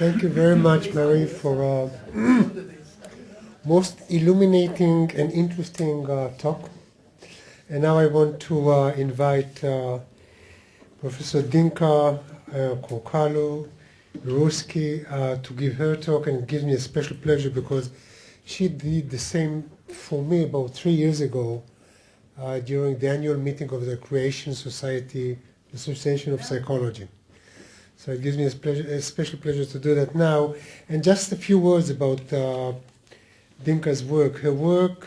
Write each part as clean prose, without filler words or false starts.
Thank you very much, Mary, for most illuminating and interesting talk. And now I want to invite Professor Dinka, Corkalo, Biruski to give her talk, and it gives me a special pleasure because she did the same for me about 3 years ago during the annual meeting of the Croatian Society Association of Psychology. So it gives me a special pleasure to do that now. And just a few words about Dinka's work. Her work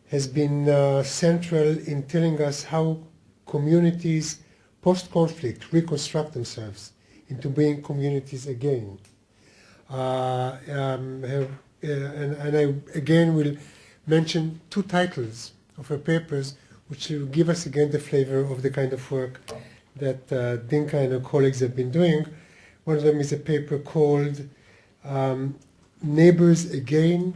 has been central in telling us how communities post-conflict reconstruct themselves into being communities again. And I again will mention 2 titles of her papers which will give us again the flavor of the kind of work that Dinka and her colleagues have been doing. One of them is a paper called Neighbors Again, ?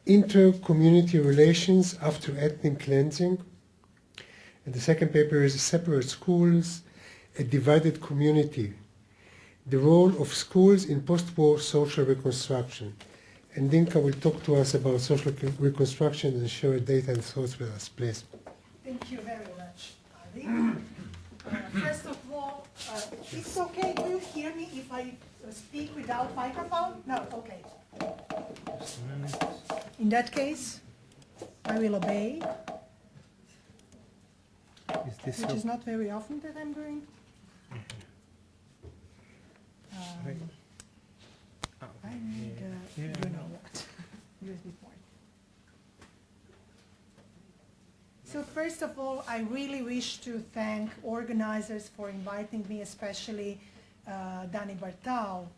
Inter-community relations after ethnic cleansing. And the second paper is Separate Schools, a Divided Community, the role of schools in post-war social reconstruction. And Dinka will talk to us about social reconstruction and share data and thoughts with us, please. Thank you very much, Ali. First of all, it's okay, do you hear me if I speak without microphone? No, okay. In that case, I will obey, which is not very often that I'm doing. I need, you know what, USB port. So first of all, I really wish to thank organizers for inviting me, especially Dani Bartal.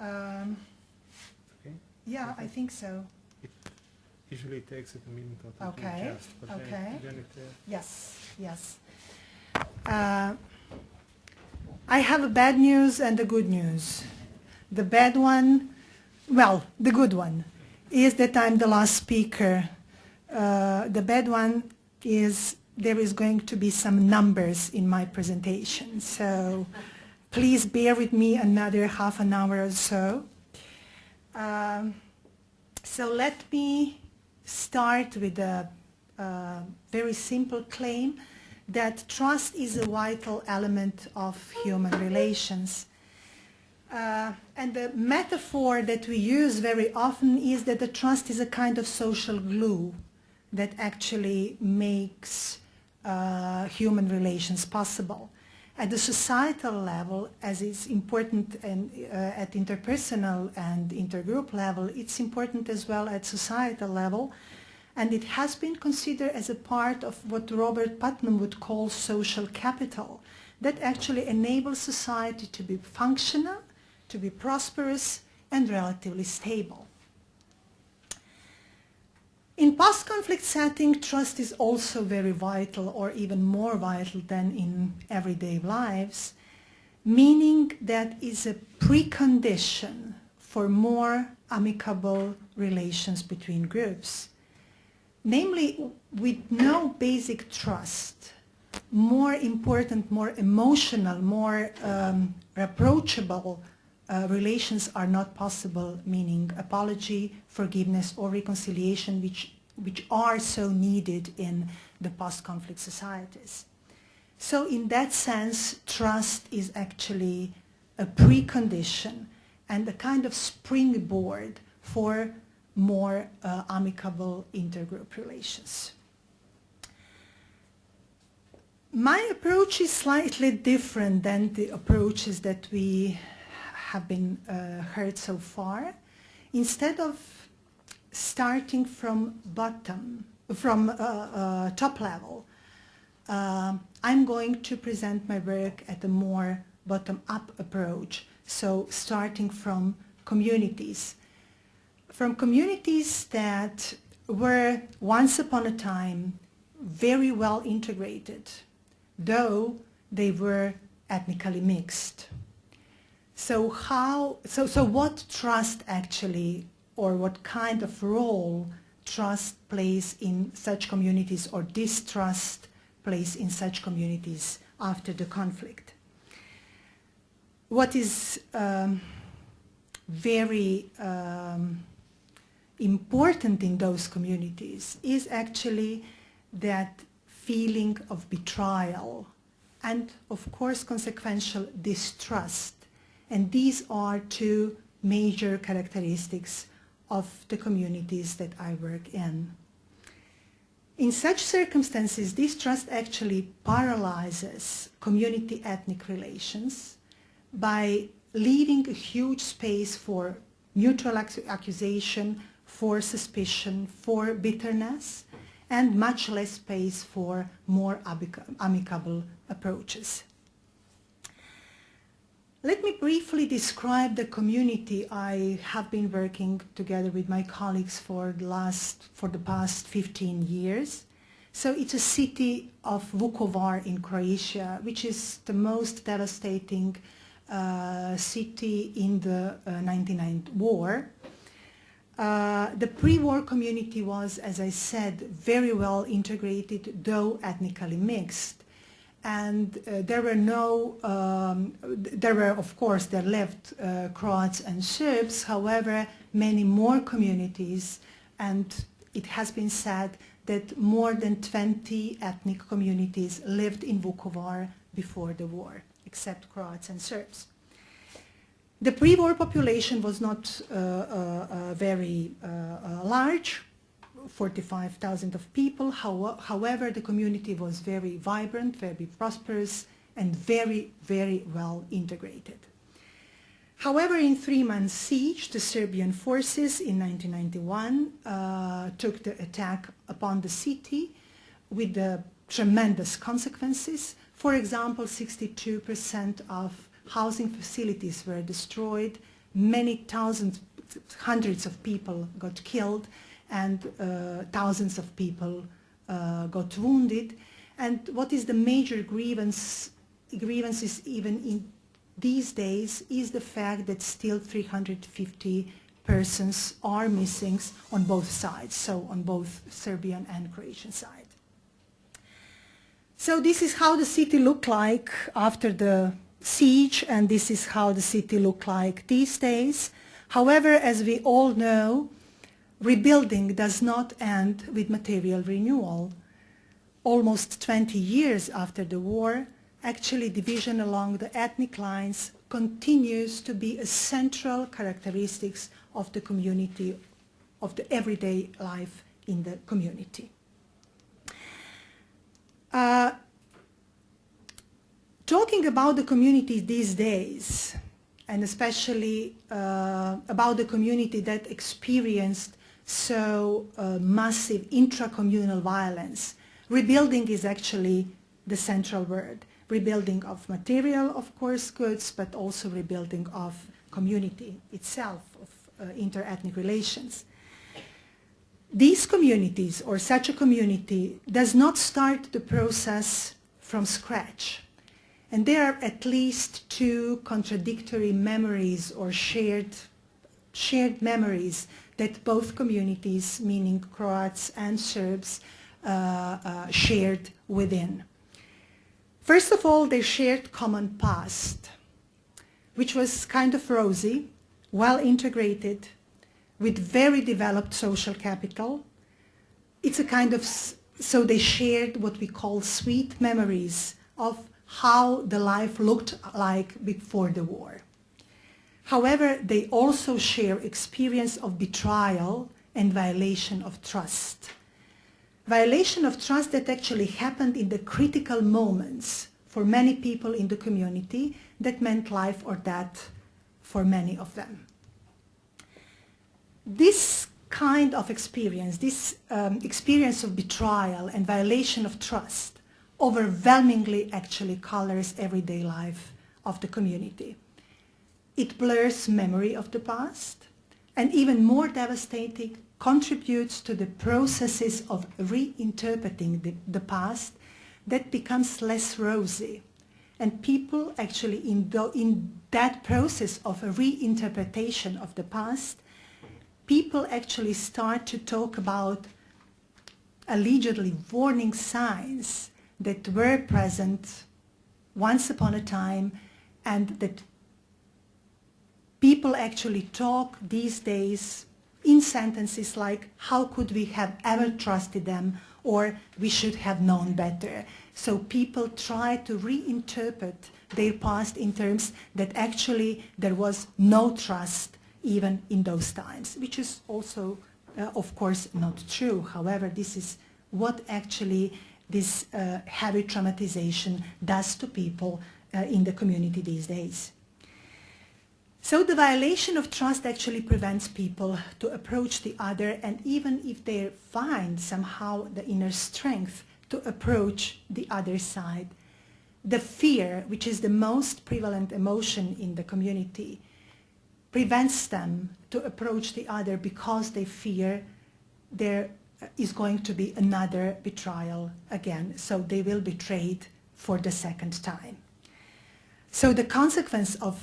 Okay. Yeah, I think so. It usually takes it a minute or two to Okay. adjust, but Okay. then it, Yes, yes. I have a bad news and a good news. The bad one, well, the good one is that I'm the last speaker. The bad one is there is going to be some numbers in my presentation. So please bear with me another half an hour or so. So let me start with a very simple claim that trust is a vital element of human relations. And the metaphor that we use very often is that the trust is a kind of social glue that actually makes human relations possible. At the societal level, as is important and, at interpersonal and intergroup level, it's important as well at societal level. And it has been considered as a part of what Robert Putnam would call social capital, that actually enables society to be functional, to be prosperous, and relatively stable. In post-conflict setting, trust is also very vital, or even more vital than in everyday lives, meaning that is a precondition for more amicable relations between groups. Namely, with no basic trust, more important, more emotional, more approachable relations are not possible, meaning apology, forgiveness, or reconciliation, which are so needed in the post-conflict societies. So in that sense, trust is actually a precondition and a kind of springboard for more amicable intergroup relations. My approach is slightly different than the approaches that we have been heard so far. Instead of starting from top level, I'm going to present my work at a more bottom-up approach. So starting from communities. From communities that were once upon a time very well integrated, though they were ethnically mixed. So what trust actually, or what kind of role trust plays in such communities, or distrust plays in such communities after the conflict? what is very important in those communities is actually that feeling of betrayal and, of course, consequential distrust. And these are two major characteristics of the communities that I work in. In such circumstances, distrust actually paralyzes community ethnic relations by leaving a huge space for mutual accusation, for suspicion, for bitterness, and much less space for more amicable approaches. Let me briefly describe the community I have been working together with my colleagues for the past 15 years. So it's a city of Vukovar in Croatia, which is the most devastating city in the 1999 war. The pre-war community was, as I said, very well integrated, though ethnically mixed. And there were, of course, there lived Croats and Serbs, however, many more communities, and it has been said that more than 20 ethnic communities lived in Vukovar before the war, except Croats and Serbs. The pre-war population was not very large, 45,000 of people. However, the community was very vibrant, very prosperous, and very, very well integrated. However, in 3 months siege, the Serbian forces in 1991 took the attack upon the city with the tremendous consequences. For example, 62% of housing facilities were destroyed, many thousands, hundreds of people got killed, and thousands of people got wounded. And what is the major grievances even in these days is the fact that still 350 persons are missing on both sides, so on both Serbian and Croatian side. So this is how the city looked like after the siege, and this is how the city looked like these days. However, as we all know, rebuilding does not end with material renewal. Almost 20 years after the war, actually division along the ethnic lines continues to be a central characteristic of the community, of the everyday life in the community. Talking about the community these days, and especially about the community that experienced so massive intracommunal violence, rebuilding is actually the central word. Rebuilding of material, of course, goods, but also rebuilding of community itself, of inter-ethnic relations. These communities, or such a community, does not start the process from scratch. And there are at least two contradictory memories or shared memories that both communities, meaning Croats and Serbs, shared within. First of all, they shared common past, which was kind of rosy, well integrated, with very developed social capital. It's a kind of, so they shared what we call sweet memories of how the life looked like before the war. However, they also share experience of betrayal and violation of trust. Violation of trust that actually happened in the critical moments for many people in the community that meant life or death for many of them. This kind of experience, this experience of betrayal and violation of trust overwhelmingly actually colors everyday life of the community. It blurs memory of the past, and even more devastating, contributes to the processes of reinterpreting the past that becomes less rosy. And people actually in that process of a reinterpretation of the past, people actually start to talk about allegedly warning signs that were present once upon a time and that people actually talk these days in sentences like, how could we have ever trusted them, or we should have known better. So people try to reinterpret their past in terms that actually there was no trust even in those times, which is also, of course, not true. However, this is what actually this heavy traumatization does to people in the community these days. So the violation of trust actually prevents people to approach the other, and even if they find somehow the inner strength to approach the other side, the fear, which is the most prevalent emotion in the community, prevents them to approach the other because they fear there is going to be another betrayal again. So they will be betrayed for the second time. So the consequence of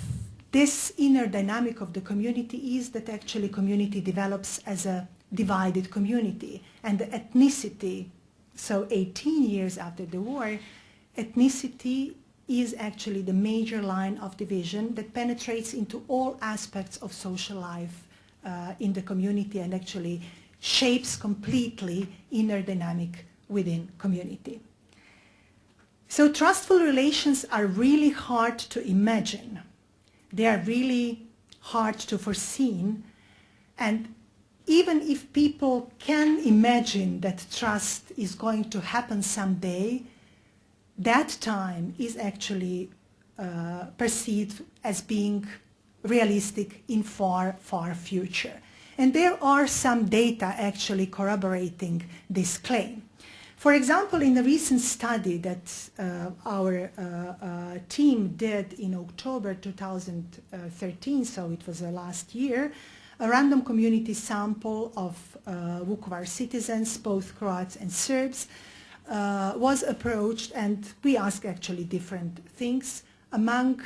this inner dynamic of the community is that actually community develops as a divided community, and the ethnicity, so 18 years after the war, ethnicity is actually the major line of division that penetrates into all aspects of social life in the community and actually shapes completely inner dynamic within community. So trustful relations are really hard to imagine. They are really hard to foresee, and even if people can imagine that trust is going to happen someday, that time is actually perceived as being realistic in far, far future. And there are some data actually corroborating this claim. For example, in a recent study that our team did in October 2013, so it was last year, a random community sample of Vukovar citizens, both Croats and Serbs, was approached, and we asked actually different things. Among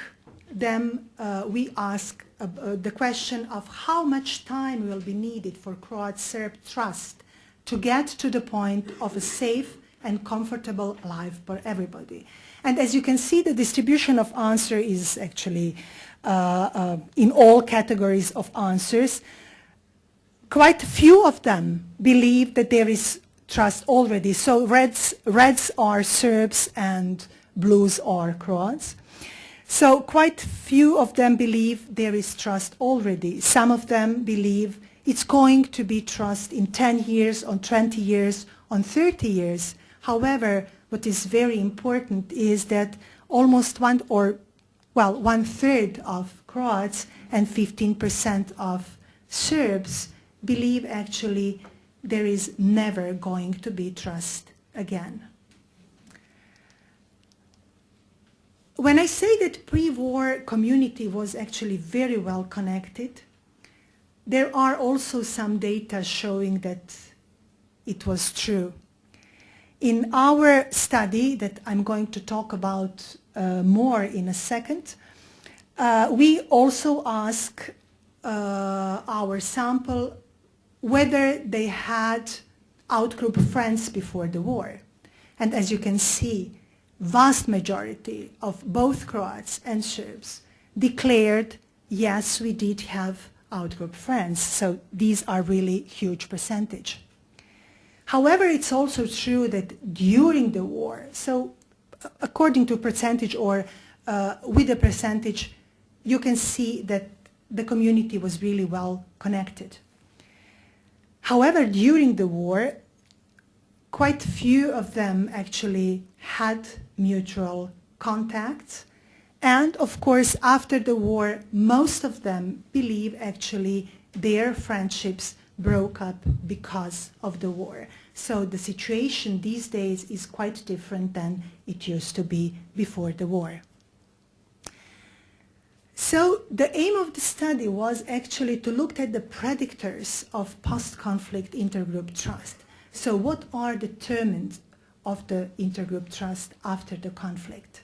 them, we asked the question of how much time will be needed for Croat-Serb trust to get to the point of a safe and comfortable life for everybody. And as you can see, the distribution of answer is actually in all categories of answers. Quite few of them believe that there is trust already. So reds are Serbs and blues are Croats. So quite few of them believe there is trust already. Some of them believe it's going to be trust in 10 years, on 20 years, on 30 years. However, what is very important is that almost one-third of Croats and 15% of Serbs believe actually there is never going to be trust again. When I say that pre-war community was actually very well connected, there are also some data showing that it was true. In our study that I'm going to talk about more in a second, we also ask our sample whether they had out-group friends before the war. And as you can see, vast majority of both Croats and Serbs declared, yes, we did have out-group friends. So these are really huge percentage. However, it's also true that during the war, so according to percentage or with a percentage, you can see that the community was really well connected. However, during the war, quite few of them actually had mutual contacts. And of course, after the war, most of them believe actually their friendships broke up because of the war. So the situation these days is quite different than it used to be before the war. So the aim of the study was actually to look at the predictors of post-conflict intergroup trust. So what are the determinants of the intergroup trust after the conflict?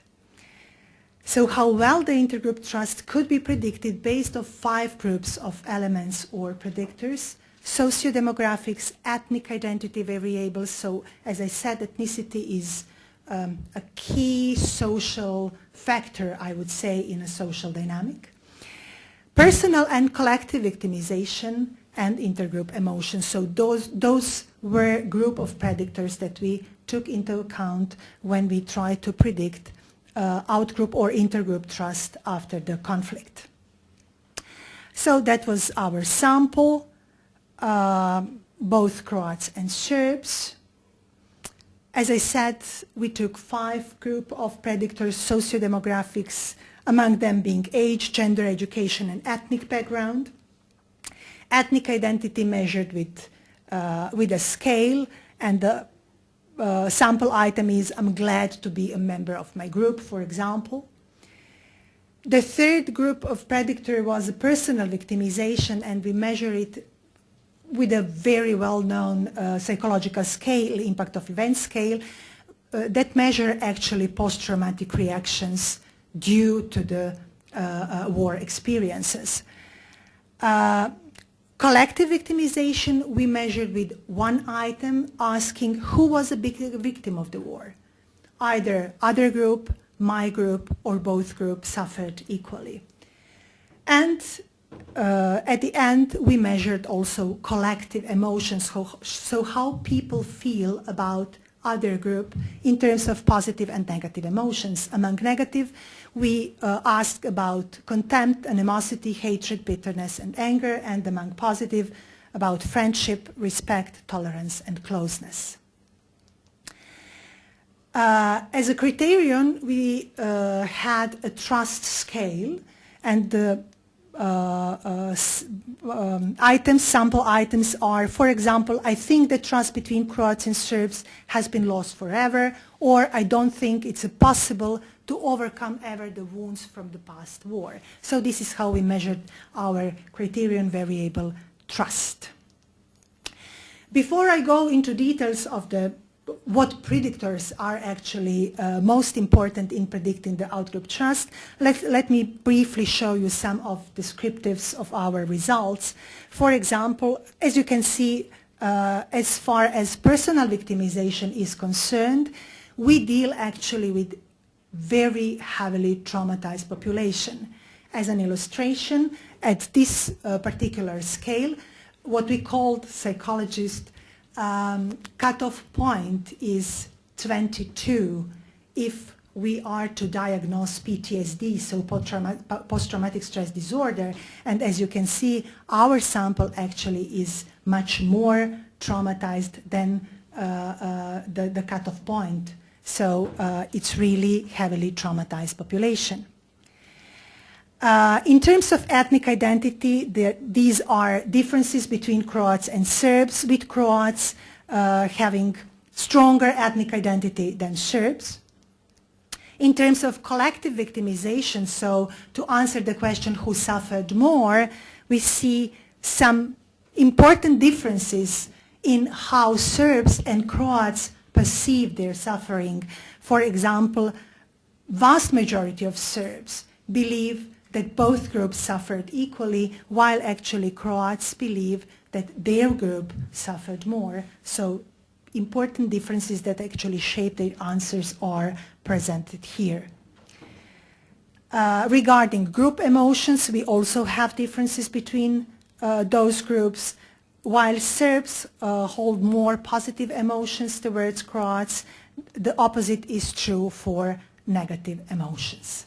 So how well the intergroup trust could be predicted based on 5 groups of elements or predictors: sociodemographics, ethnic identity variables. So as I said, ethnicity is a key social factor, I would say, in a social dynamic. Personal and collective victimization and intergroup emotions. So those were group of predictors that we took into account when we tried to predict outgroup or intergroup trust after the conflict. So that was our sample, both Croats and Serbs. As I said, we took 5 groups of predictors, sociodemographics, among them being age, gender, education, and ethnic background. Ethnic identity measured with a scale, and the sample item is, I'm glad to be a member of my group, for example. The third group of predictor was a personal victimization, and we measure it with a very well-known psychological scale, impact of event scale, that measure actually post-traumatic reactions due to the war experiences. Collective victimization we measured with one item asking who was a victim of the war. Either other group, my group, or both groups suffered equally. And at the end we measured also collective emotions, so how people feel about other group in terms of positive and negative emotions. Among negative, we asked about contempt, animosity, hatred, bitterness, and anger, and among positive, about friendship, respect, tolerance, and closeness. As a criterion, we had a trust scale, and the sample items are, for example, I think the trust between Croats and Serbs has been lost forever, or I don't think it's possible to overcome ever the wounds from the past war. So this is how we measured our criterion variable trust. Before I go into details of what predictors are actually most important in predicting the outgroup trust, let me briefly show you some of descriptives of our results. For example, as you can see, as far as personal victimization is concerned, we deal actually with very heavily traumatized population. As an illustration, at this particular scale, what we called psychologists cutoff point is 22 if we are to diagnose PTSD, so post-traumatic stress disorder. And as you can see, our sample actually is much more traumatized than the cutoff point. So it's really heavily traumatized population. In terms of ethnic identity, these are differences between Croats and Serbs, with Croats having stronger ethnic identity than Serbs. In terms of collective victimization, so to answer the question who suffered more, we see some important differences in how Serbs and Croats perceive their suffering. For example, vast majority of Serbs believe that both groups suffered equally, while actually Croats believe that their group suffered more. So important differences that actually shape their answers are presented here. Regarding group emotions, we also have differences between those groups. While Serbs hold more positive emotions towards Croats, the opposite is true for negative emotions.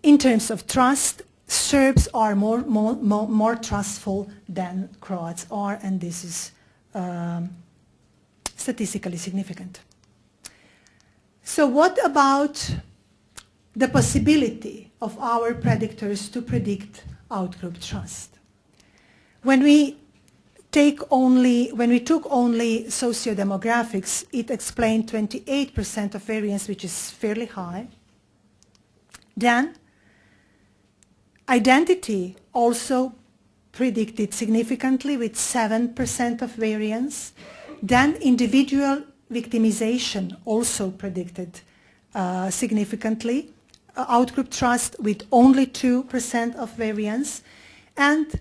In terms of trust, Serbs are more trustful than Croats are, and this is statistically significant. So what about the possibility of our predictors to predict outgroup trust? When we took only sociodemographics, it explained 28% of variance, which is fairly high. Then identity also predicted significantly with 7% of variance. Then individual victimization also predicted significantly. Outgroup trust with only 2% of variance, and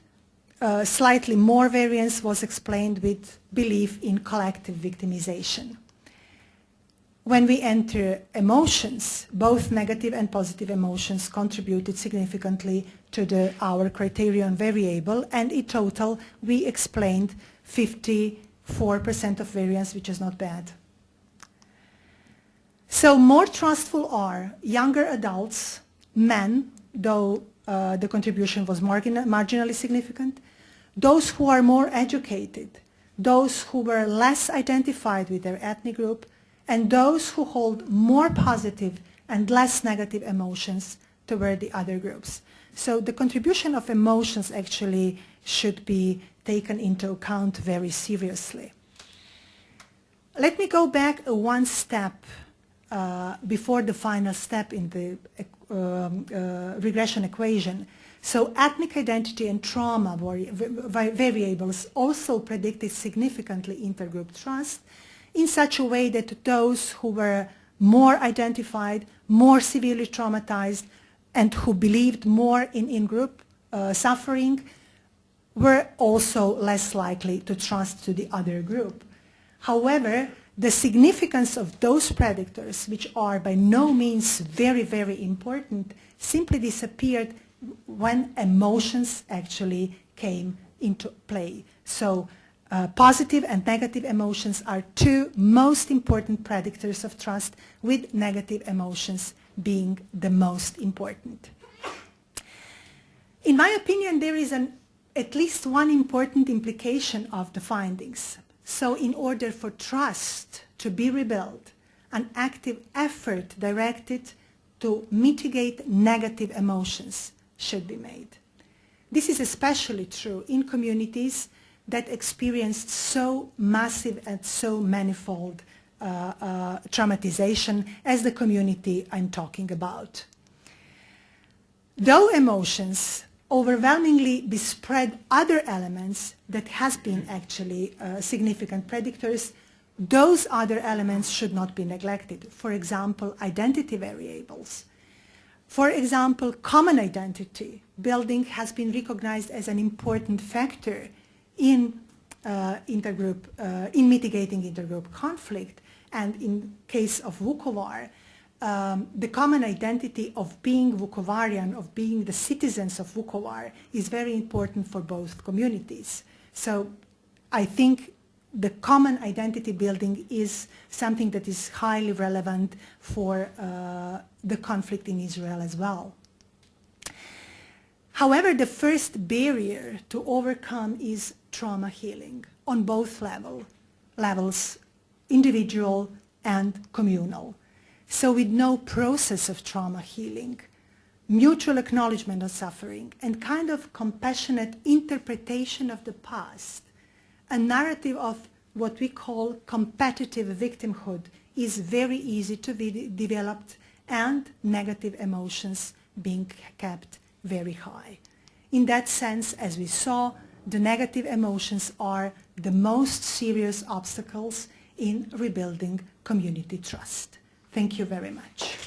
slightly more variance was explained with belief in collective victimization. When we enter emotions, both negative and positive emotions contributed significantly to our criterion variable, and in total we explained 54% of variance, which is not bad. So more trustful are younger adults, men, though the contribution was marginally significant, those who are more educated, those who were less identified with their ethnic group, and those who hold more positive and less negative emotions toward the other groups. So the contribution of emotions actually should be taken into account very seriously. Let me go back one step before the final step in the regression equation. So ethnic identity and trauma variables also predicted significantly intergroup trust in such a way that those who were more identified, more severely traumatized, and who believed more in in-group suffering were also less likely to trust to the other group. However, the significance of those predictors, which are by no means very, very important, simply disappeared when emotions actually came into play. So positive and negative emotions are two most important predictors of trust, with negative emotions being the most important. In my opinion, there is at least one important implication of the findings. So in order for trust to be rebuilt, an active effort directed to mitigate negative emotions should be made. This is especially true in communities that experienced so massive and so manifold traumatization as the community I'm talking about. Though emotions overwhelmingly bespread other elements that has been actually significant predictors, those other elements should not be neglected. For example, identity variables. For example, common identity building has been recognized as an important factor in mitigating intergroup conflict, and in case of Vukovar, the common identity of being Vukovarian, of being the citizens of Vukovar, is very important for both communities. So I think the common identity building is something that is highly relevant for the conflict in Israel as well. However, the first barrier to overcome is trauma healing on both levels, individual and communal. So with no process of trauma healing, mutual acknowledgement of suffering, and kind of compassionate interpretation of the past, a narrative of what we call competitive victimhood is very easy to be developed, and negative emotions being kept very high. In that sense, as we saw, the negative emotions are the most serious obstacles in rebuilding community trust. Thank you very much.